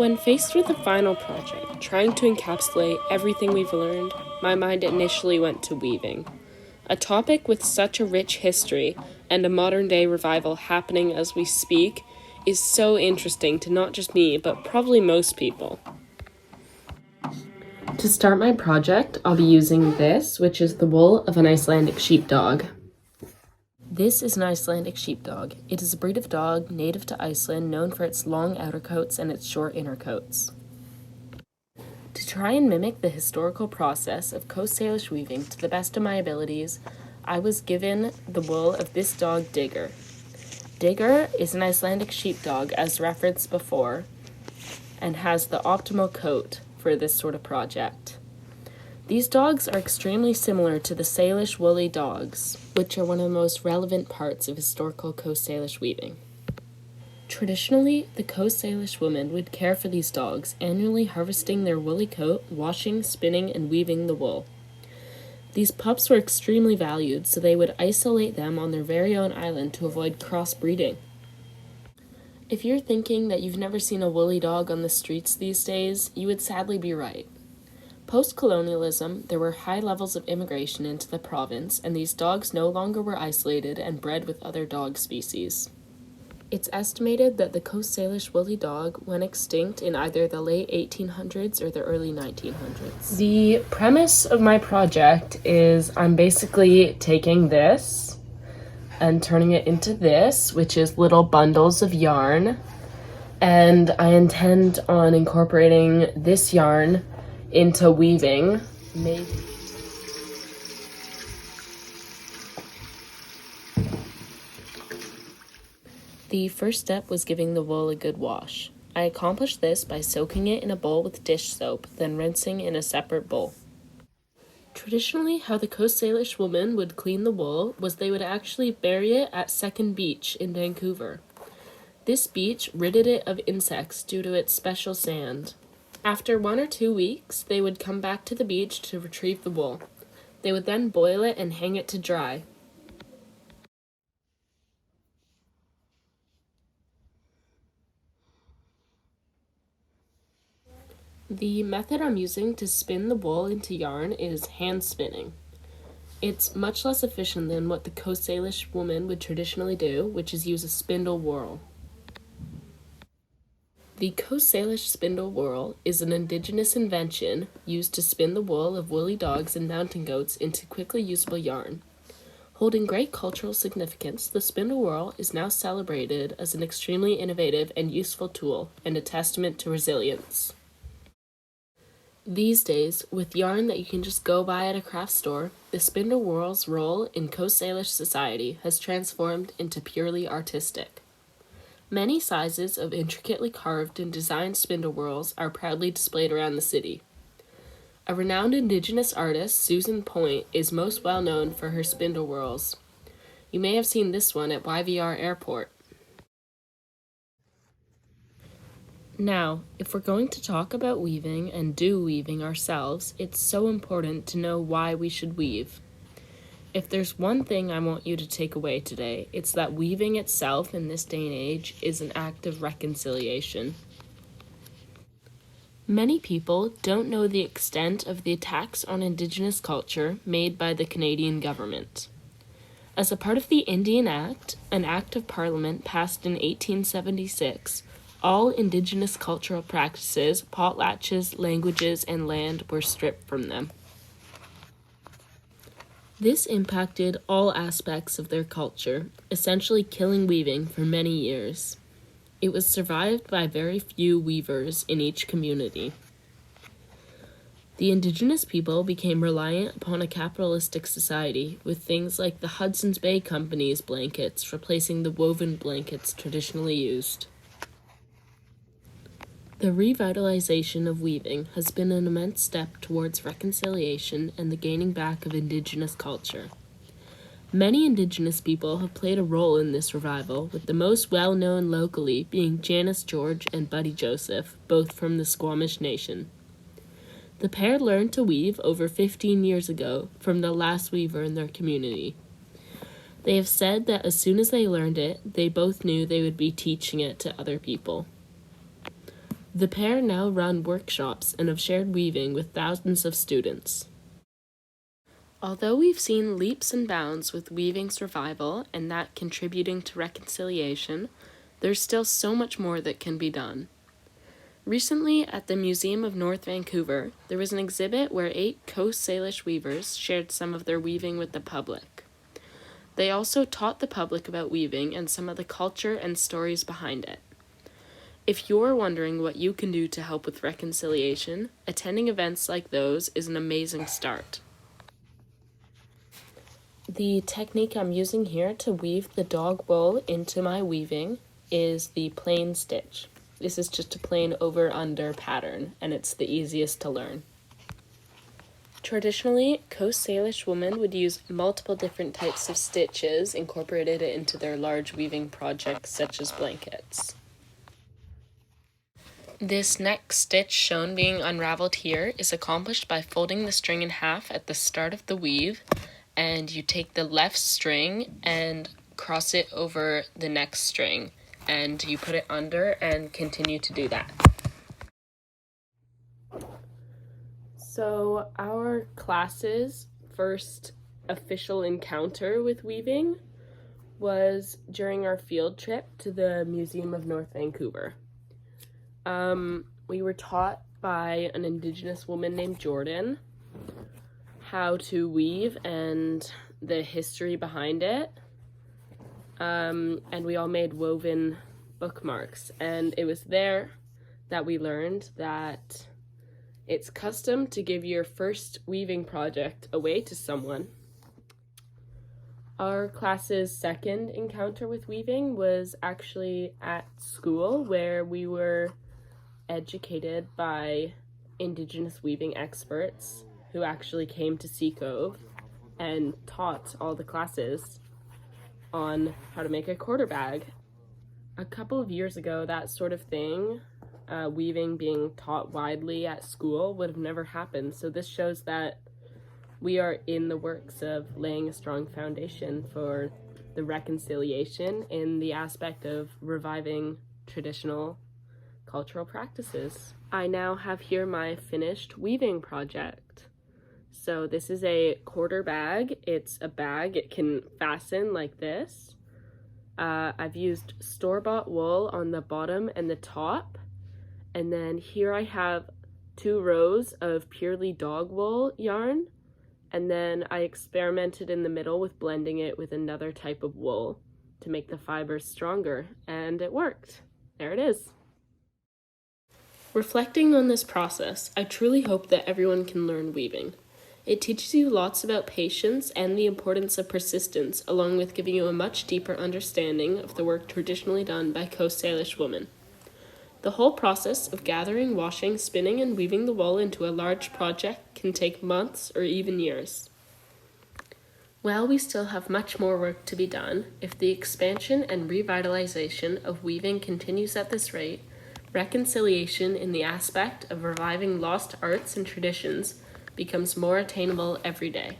When faced with a final project, trying to encapsulate everything we've learned, my mind initially went to weaving. A topic with such a rich history and a modern-day revival happening as we speak is so interesting to not just me, but probably most people. To start my project, I'll be using this, which is the wool of an Icelandic sheepdog. This is an Icelandic sheepdog. It is a breed of dog native to Iceland, known for its long outer coats and its short inner coats. To try and mimic the historical process of Coast Salish weaving to the best of my abilities, I was given the wool of this dog, Digger. Digger is an Icelandic sheepdog, as referenced before, and has the optimal coat for this sort of project. These dogs are extremely similar to the Salish woolly dogs, which are one of the most relevant parts of historical Coast Salish weaving. Traditionally, the Coast Salish women would care for these dogs, annually harvesting their woolly coat, washing, spinning, and weaving the wool. These pups were extremely valued, so they would isolate them on their very own island to avoid crossbreeding. If you're thinking that you've never seen a woolly dog on the streets these days, you would sadly be right. Post-colonialism, there were high levels of immigration into the province, and these dogs no longer were isolated and bred with other dog species. It's estimated that the Coast Salish woolly dog went extinct in either the late 1800s or the early 1900s. The premise of my project is I'm basically taking this and turning it into this, which is little bundles of yarn, and I intend on incorporating this yarn into weaving. The first step was giving the wool a good wash. I accomplished this by soaking it in a bowl with dish soap, then rinsing in a separate bowl. Traditionally, how the Coast Salish women would clean the wool was they would actually bury it at Second Beach in Vancouver. This beach ridded it of insects due to its special sand. After 1 or 2 weeks, they would come back to the beach to retrieve the wool. They would then boil it and hang it to dry. The method I'm using to spin the wool into yarn is hand spinning. It's much less efficient than what the Coast Salish woman would traditionally do, which is use a spindle whorl. The Coast Salish spindle whorl is an indigenous invention used to spin the wool of woolly dogs and mountain goats into quickly usable yarn. Holding great cultural significance, the spindle whorl is now celebrated as an extremely innovative and useful tool and a testament to resilience. These days, with yarn that you can just go buy at a craft store, the spindle whorl's role in Coast Salish society has transformed into purely artistic. Many sizes of intricately carved and designed spindle whorls are proudly displayed around the city. A renowned Indigenous artist, Susan Point, is most well known for her spindle whorls. You may have seen this one at YVR Airport. Now, if we're going to talk about weaving and do weaving ourselves, it's so important to know why we should weave. If there's one thing I want you to take away today, it's that weaving itself in this day and age is an act of reconciliation. Many people don't know the extent of the attacks on Indigenous culture made by the Canadian government. As a part of the Indian Act, an Act of Parliament passed in 1876, all Indigenous cultural practices, potlatches, languages, and land were stripped from them. This impacted all aspects of their culture, essentially killing weaving for many years. It was survived by very few weavers in each community. The Indigenous people became reliant upon a capitalistic society, with things like the Hudson's Bay Company's blankets replacing the woven blankets traditionally used. The revitalization of weaving has been an immense step towards reconciliation and the gaining back of Indigenous culture. Many Indigenous people have played a role in this revival, with the most well-known locally being Janice George and Buddy Joseph, both from the Squamish Nation. The pair learned to weave over 15 years ago from the last weaver in their community. They have said that as soon as they learned it, they both knew they would be teaching it to other people. The pair now run workshops and have shared weaving with thousands of students. Although we've seen leaps and bounds with weaving's revival and that contributing to reconciliation, there's still so much more that can be done. Recently, at the Museum of North Vancouver, there was an exhibit where 8 Coast Salish weavers shared some of their weaving with the public. They also taught the public about weaving and some of the culture and stories behind it. If you're wondering what you can do to help with reconciliation, attending events like those is an amazing start. The technique I'm using here to weave the dog wool into my weaving is the plain stitch. This is just a plain over-under pattern, and it's the easiest to learn. Traditionally, Coast Salish women would use multiple different types of stitches incorporated into their large weaving projects such as blankets. This next stitch shown being unraveled here is accomplished by folding the string in half at the start of the weave, and you take the left string and cross it over the next string, and you put it under and continue to do that. So our class's first official encounter with weaving was during our field trip to the Museum of North Vancouver. We were taught by an Indigenous woman named Jordan how to weave and the history behind it. And we all made woven bookmarks, and it was there that we learned that it's custom to give your first weaving project away to someone. Our class's second encounter with weaving was actually at school, where we were educated by Indigenous weaving experts who actually came to Sea Cove and taught all the classes on how to make a quarter bag. A couple of years ago, that sort of thing, weaving being taught widely at school, would have never happened. So this shows that we are in the works of laying a strong foundation for the reconciliation in the aspect of reviving traditional cultural practices. I now have here my finished weaving project. So this is a quarter bag. It's a bag. It can fasten like this. I've used store-bought wool on the bottom and the top. And then here I have 2 rows of purely dog wool yarn. And then I experimented in the middle with blending it with another type of wool to make the fibers stronger. And it worked. There it is. Reflecting on this process, I truly hope that everyone can learn weaving. It teaches you lots about patience and the importance of persistence, along with giving you a much deeper understanding of the work traditionally done by Coast Salish women. The whole process of gathering, washing, spinning, and weaving the wool into a large project can take months or even years. While we still have much more work to be done, if the expansion and revitalization of weaving continues at this rate, reconciliation in the aspect of reviving lost arts and traditions becomes more attainable every day.